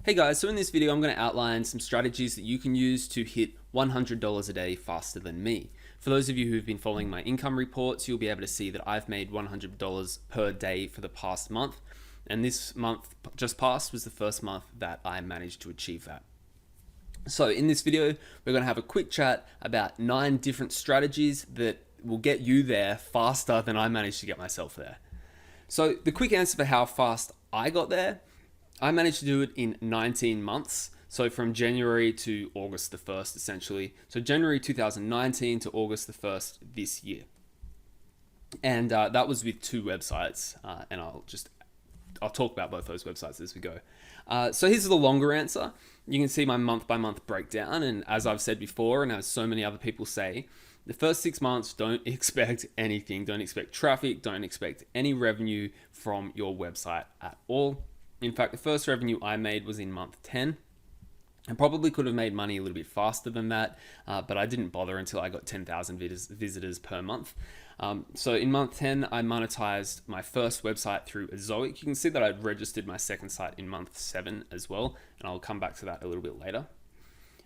Hey guys, so in this video I'm going to outline some strategies that you can use to hit $100 a day faster than me. For those of you who've been following my income reports, you'll be able to see that I've made $100 per day for the past month, and this month just passed was the first month that I managed to achieve that. So in this video, we're going to have a quick chat about 9 different strategies that will get you there faster than I managed to get myself there. So the quick answer for how fast I got there, I managed to do it in 19 months. So from January to August the 1st, essentially. So January 2019 to August the 1st this year. And that was with 2 websites. And I'll talk about both those websites as we go. So here's the longer answer. You can see my month by month breakdown. And as I've said before, and as so many other people say, the first 6 months, don't expect anything. Don't expect traffic. Don't expect any revenue from your website at all. In fact, the first revenue I made was in month 10. I probably could have made money a little bit faster than that, but I didn't bother until I got 10,000 visitors per month. So in month 10, I monetized my first website through Ezoic. You can see that I'd registered my second site in month 7 as well, and I'll come back to that a little bit later.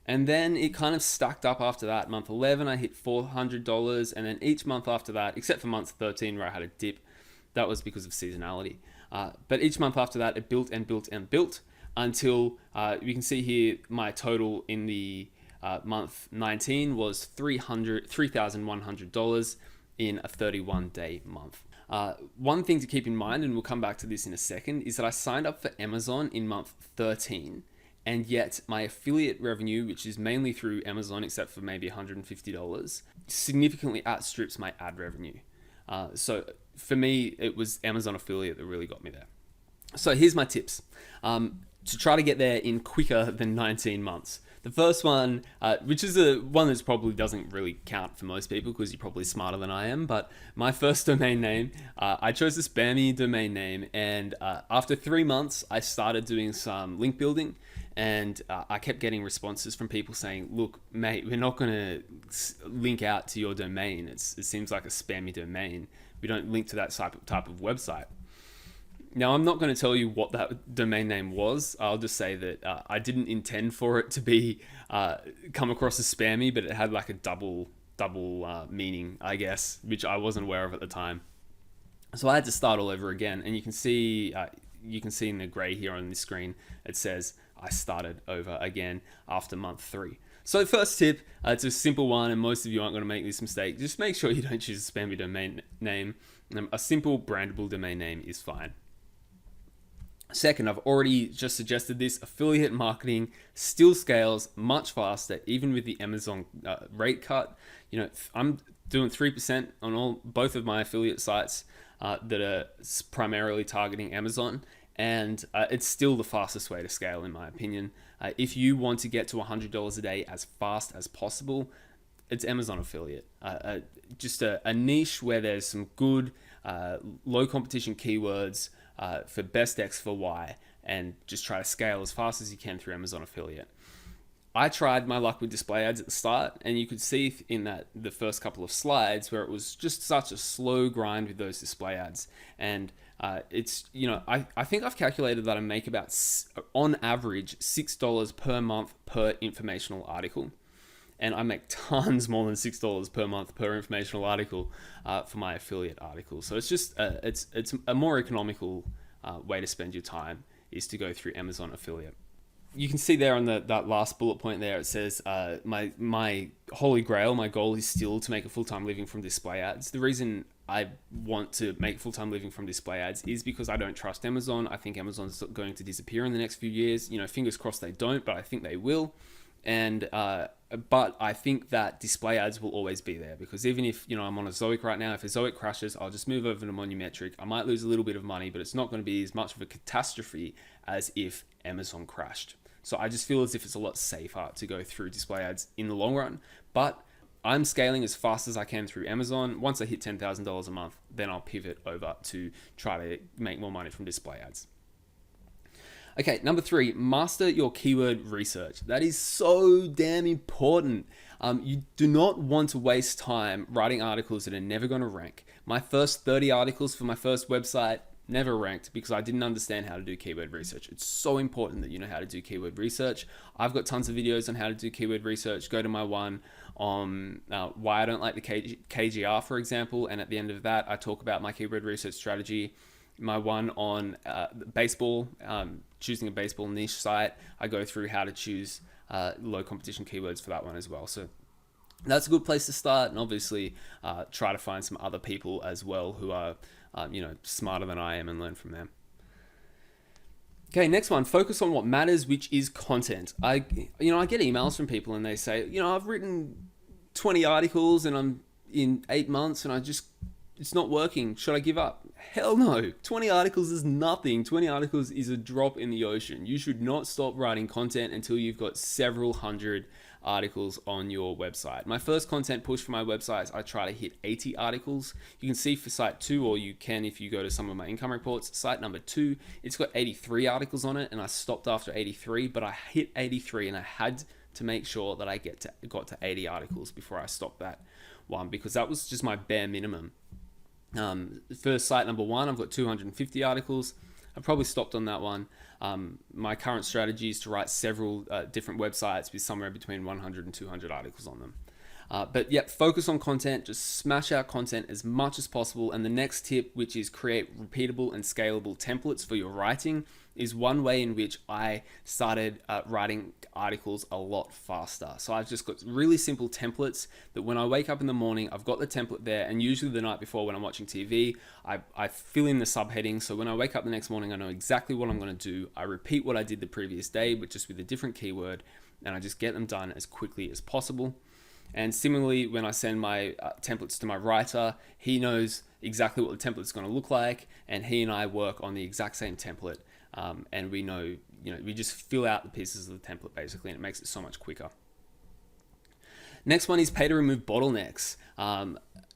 And then it kind of stacked up after that. Month 11, I hit $400, and then each month after that, except for month 13 where I had a dip, that was because of seasonality. But each month after that, it built and built and built until you can see here my total in the month 19 was $3,100 in a 31-day month. One thing to keep in mind, and we'll come back to this in a second, is that I signed up for Amazon in month 13, and yet my affiliate revenue, which is mainly through Amazon, except for maybe $150, significantly outstrips my ad revenue. So for me, it was Amazon affiliate that really got me there. So here's my tips to try to get there in quicker than 19 months. The first one, which is one that probably doesn't really count for most people because you're probably smarter than I am, but my first domain name, I chose a spammy domain name, and after 3 months, I started doing some link building, and I kept getting responses from people saying, look, mate, we're not going to link out to your domain. It seems like a spammy domain. We don't link to that type of website. Now, I'm not going to tell you what that domain name was. I'll just say that I didn't intend for it to be come across as spammy, but it had like a double meaning, I guess, which I wasn't aware of at the time. So I had to start all over again, and you can see in the gray here on this screen, it says I started over again after month 3. So first tip, it's a simple one, and most of you aren't going to make this mistake. Just make sure you don't choose a spammy domain name. A simple brandable domain name is fine. Second, I've already just suggested this, affiliate marketing still scales much faster, even with the Amazon rate cut. You know, I'm doing 3% on both of my affiliate sites that are primarily targeting Amazon, and it's still the fastest way to scale, in my opinion. If you want to get to $100 a day as fast as possible, it's Amazon affiliate. Just a niche where there's some good low competition keywords for best X for Y, and just try to scale as fast as you can through Amazon affiliate. I tried my luck with display ads at the start, and you could see in the first couple of slides where it was just such a slow grind with those display ads. And it's, you know, I think I've calculated that I make about, on average, $6 per month per informational article. And I make tons more than $6 per month per informational article for my affiliate articles. So it's just it's a more economical way to spend your time is to go through Amazon affiliate. You can see there on that last bullet point there, it says my holy grail, my goal is still to make a full-time living from display ads. The reason I want to make full-time living from display ads is because I don't trust Amazon. I think Amazon's going to disappear in the next few years. You know, fingers crossed they don't, but I think they will. And but I think that display ads will always be there, because even if, you know, I'm on Ezoic right now, if Ezoic crashes, I'll just move over to Monumetric. I might lose a little bit of money, but it's not going to be as much of a catastrophe as if Amazon crashed. So I just feel as if it's a lot safer to go through display ads in the long run. But I'm scaling as fast as I can through Amazon. Once I hit $10,000 a month, then I'll pivot over to try to make more money from display ads. Okay, number 3, master your keyword research. That is so damn important. You do not want to waste time writing articles that are never going to rank. My first 30 articles for my first website never ranked because I didn't understand how to do keyword research. It's so important that you know how to do keyword research. I've got tons of videos on how to do keyword research. Go to my one on why I don't like the KGR, for example, and at the end of that, I talk about my keyword research strategy. My one on baseball, choosing a baseball niche site, I go through how to choose low competition keywords for that one as well. So that's a good place to start, and obviously try to find some other people as well who are smarter than I am and learn from them. Okay, next one, focus on what matters, which is content. I get emails from people and they say, I've written 20 articles and I'm in 8 months and it's not working. Should I give up? Hell no. 20 articles is nothing. 20 articles is a drop in the ocean. You should not stop writing content until you've got several hundred articles on your website. My first content push for my websites, I try to hit 80 articles. You can see for site 2, or you can if you go to some of my income reports, site number 2, it's got 83 articles on it, and I stopped after 83, but I hit 83 and I had to make sure that I got to 80 articles before I stopped that one, because that was just my bare minimum. For site number 1, I've got 250 articles. I probably stopped on that one. My current strategy is to write several different websites with somewhere between 100 and 200 articles on them. But yeah, focus on content, just smash out content as much as possible. And the next tip, which is create repeatable and scalable templates for your writing, is one way in which I started writing articles a lot faster. So I've just got really simple templates that when I wake up in the morning, I've got the template there, and usually the night before when I'm watching TV, I fill in the subheading. So when I wake up the next morning, I know exactly what I'm going to do. I repeat what I did the previous day, but just with a different keyword, and I just get them done as quickly as possible. And similarly, when I send my templates to my writer, he knows exactly what the template is going to look like, and he and I work on the exact same template. And we know, we just fill out the pieces of the template basically, and it makes it so much quicker. Next one is pay to remove bottlenecks.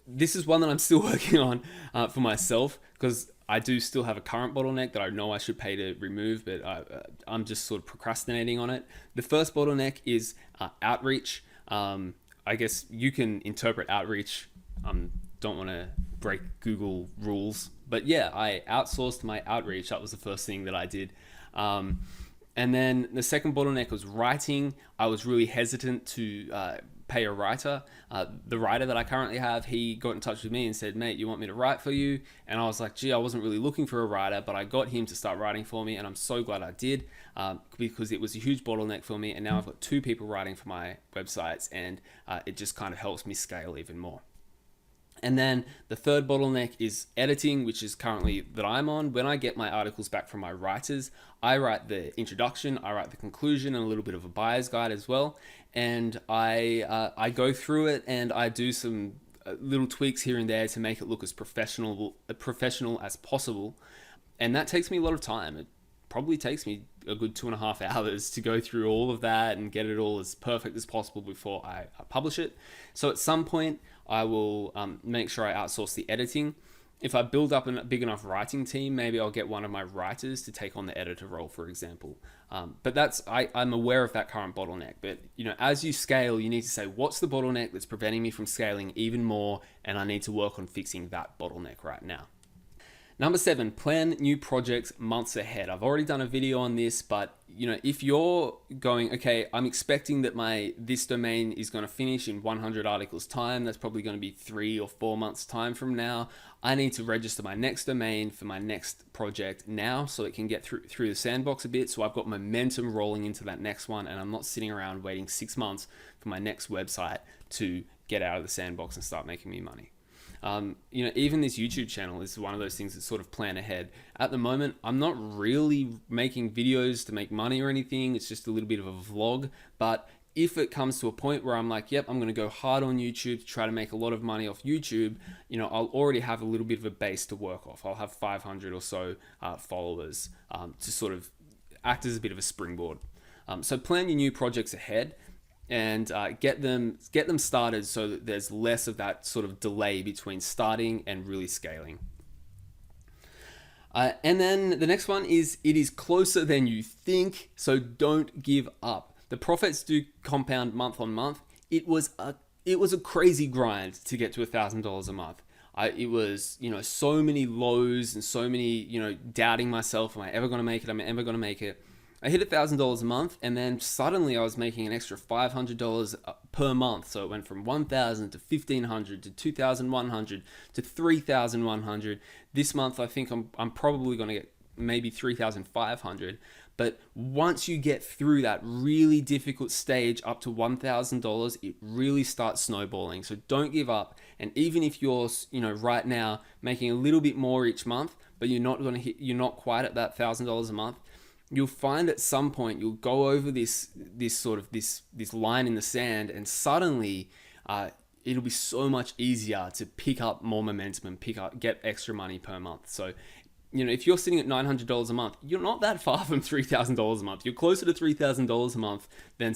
This is one that I'm still working on for myself, because I do still have a current bottleneck that I know I should pay to remove, but I'm just sort of procrastinating on it. The first bottleneck is outreach. I guess you can interpret outreach. Don't want to break Google rules, but yeah, I outsourced my outreach. That was the first thing that I did. And then the second bottleneck was writing. I was really hesitant to pay a writer. The writer that I currently have, he got in touch with me and said, mate, you want me to write for you? And I was like, gee, I wasn't really looking for a writer, but I got him to start writing for me, and I'm so glad I did, because it was a huge bottleneck for me, and now I've got 2 people writing for my websites, and it just kind of helps me scale even more. And then the third bottleneck is editing, which is currently that I'm on. When I get my articles back from my writers, I write the introduction, I write the conclusion, and a little bit of a buyer's guide as well. And I go through it and I do some little tweaks here and there to make it look as professional as possible. And that takes me a lot of time. It probably takes me a good 2.5 hours to go through all of that and get it all as perfect as possible before I publish it. So at some point, I will make sure I outsource the editing. If I build up a big enough writing team, maybe I'll get one of my writers to take on the editor role, for example. But I'm aware of that current bottleneck. But as you scale, you need to say, what's the bottleneck that's preventing me from scaling even more? And I need to work on fixing that bottleneck right now. Number 7, plan new projects months ahead. I've already done a video on this, but if you're going, okay, I'm expecting that this domain is going to finish in 100 articles time. That's probably going to be 3 or 4 months time from now. I need to register my next domain for my next project now, so it can get through the sandbox a bit. So I've got momentum rolling into that next one, and I'm not sitting around waiting 6 months for my next website to get out of the sandbox and start making me money. Even this YouTube channel is one of those things that sort of plan ahead. At the moment, I'm not really making videos to make money or anything. It's just a little bit of a vlog. But if it comes to a point where I'm like, yep, I'm going to go hard on YouTube to try to make a lot of money off YouTube, I'll already have a little bit of a base to work off. I'll have 500 or so followers to sort of act as a bit of a springboard. So plan your new projects ahead. And get them started so that there's less of that sort of delay between starting and really scaling. And then the next one is, it is closer than you think, so don't give up. The profits do compound month on month. It was a crazy grind to get to $1,000 a month. It was, so many lows and so many, doubting myself. Am I ever going to make it? Am I ever going to make it? I hit $1,000 a month, and then suddenly I was making an extra $500 per month. So it went from $1,000 to $1,500 to $2,100 to $3,100. This month, I think I'm probably going to get maybe $3,500. But once you get through that really difficult stage up to $1,000, it really starts snowballing. So don't give up. And even if you're, right now making a little bit more each month, but you're not quite at that $1,000 a month, you'll find at some point you'll go over this line in the sand, and suddenly it'll be so much easier to pick up more momentum and get extra money per month. So, if you're sitting at $900 a month, you're not that far from $3,000 a month. You're closer to $3,000 a month than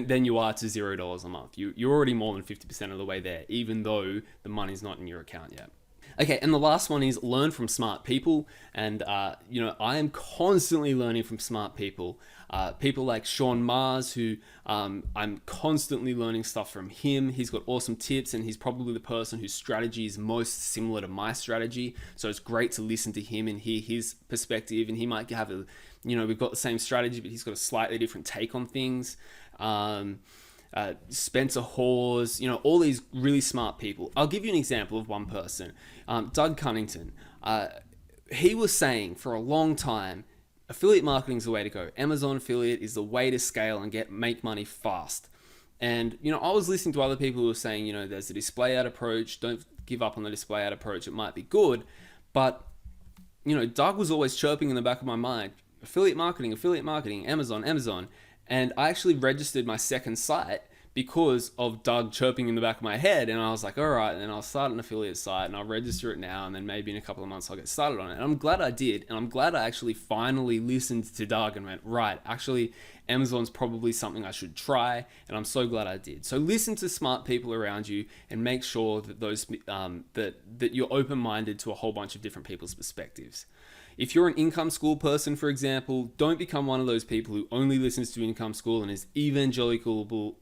than you are to $0 a month. You're already more than 50% of the way there, even though the money's not in your account yet. Okay, and the last one is learn from smart people. And, I am constantly learning from smart people. People like Sean Mars, who I'm constantly learning stuff from him. He's got awesome tips, and he's probably the person whose strategy is most similar to my strategy. So it's great to listen to him and hear his perspective. And he might have we've got the same strategy, but he's got a slightly different take on things. Spencer Hawes, all these really smart people. I'll give you an example of one person, Doug Cunnington. He was saying for a long time, affiliate marketing is the way to go. Amazon affiliate is the way to scale and make money fast. And, I was listening to other people who were saying, there's a display ad approach. Don't give up on the display ad approach. It might be good. But, Doug was always chirping in the back of my mind, affiliate marketing, Amazon. And I actually registered my second site because of Doug chirping in the back of my head. And I was like, all right, and then I'll start an affiliate site and I'll register it now. And then maybe in a couple of months I'll get started on it. And I'm glad I did. And I'm glad I actually finally listened to Doug and went, right, actually Amazon's probably something I should try. And I'm so glad I did. So listen to smart people around you and make sure that that you're open-minded to a whole bunch of different people's perspectives. If you're an income school person, for example, don't become one of those people who only listens to income school and is evangelical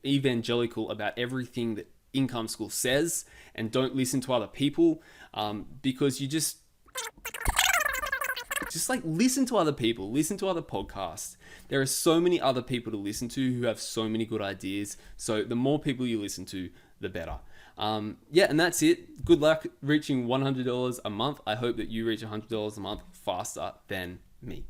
about everything that income school says, and don't listen to other people, because you just listen to other people, listen to other podcasts. There are so many other people to listen to who have so many good ideas. So the more people you listen to, the better. And that's it. Good luck reaching $100 a month. I hope that you reach $100 a month faster than me.